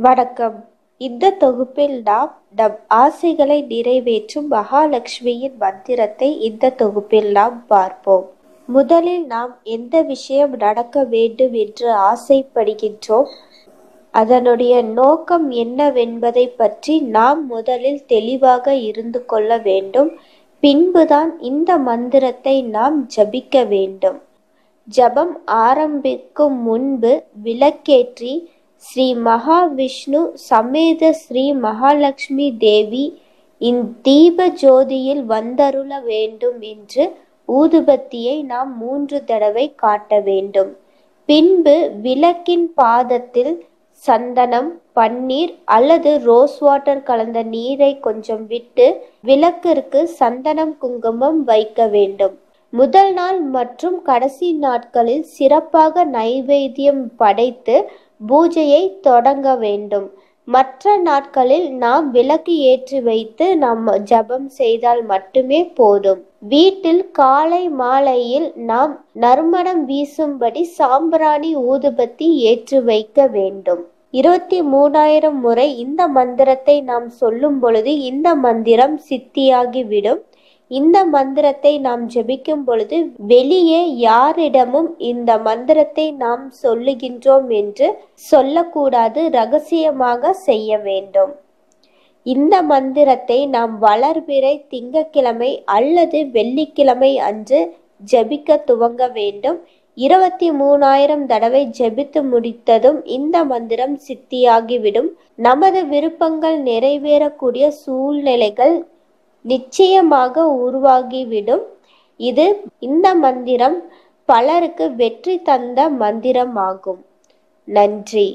வணக்கம். இந்த தொகுப்பில் நாம் நம் ஆசைகளை நிறைவேற்றும் மகாலட்சுமியின் மந்திரத்தை இந்த தொகுப்பில் நாம் பார்ப்போம். முதலில் நாம் எந்த விஷயம் நடக்க வேண்டும் என்று ஆசைப்படுகின்றோம், அதனுடைய நோக்கம் என்னவென்பதை பற்றி நாம் முதலில் தெளிவாக இருந்து கொள்ள வேண்டும். பின்புதான் இந்த மந்திரத்தை நாம் ஜபிக்க வேண்டும். ஜபம் ஆரம்பிக்கும் முன்பு விளக்கேற்றி ஸ்ரீ மகாவிஷ்ணு சமேத ஸ்ரீ மகாலட்சுமி தேவி தீப ஜோதியில் வந்தருள வேண்டும் என்று ஊதுபத்தியை நாம் 3 தடவை காட்ட வேண்டும். பின்பு விளக்கின் பாதத்தில் சந்தனம், பன்னீர் அல்லது ரோஸ் வாட்டர் கலந்த நீரை கொஞ்சம் விட்டு விளக்கிற்கு சந்தனம், குங்குமம் வைக்க வேண்டும். முதல் நாள் மற்றும் கடைசி நாட்களில் சிறப்பாக நைவேத்தியம் படைத்து பூஜையை தொடங்க வேண்டும். மற்ற நாட்களில் நாம் விளக்கு ஏற்றி வைத்து நாம் ஜபம் செய்தால் மட்டுமே போதும். வீட்டில் காலை மாலையில் நாம் நறுமணம் வீசும்படி சாம்பிராணி ஊதுபத்தி ஏற்றி வைக்க வேண்டும். 23,000 முறை இந்த மந்திரத்தை நாம் சொல்லும் பொழுது இந்த மந்திரம் சித்தியாகிவிடும். இந்த மந்திரத்தை நாம் ஜெபிக்கும் பொழுது வெளியே யாரிடமும் இந்த மந்திரத்தை நாம் சொல்லுகின்றோம் என்று சொல்லக்கூடாது, ரகசியமாக செய்ய வேண்டும். இந்த மந்திரத்தை நாம் வளர்பிறை திங்கட்கிழமை அல்லது வெள்ளிக்கிழமை அன்று ஜெபிக்க துவங்க வேண்டும். 23,000 தடவை ஜெபித்து முடித்ததும் இந்த மந்திரம் சித்தியாகிவிடும். நமது விருப்பங்கள் நிறைவேறக்கூடிய சூழ்நிலைகள் நிச்சயமாக உருவாகிவிடும். இந்த மந்திரம் பலருக்கு வெற்றி தந்த மந்திரமாகும். நன்றி.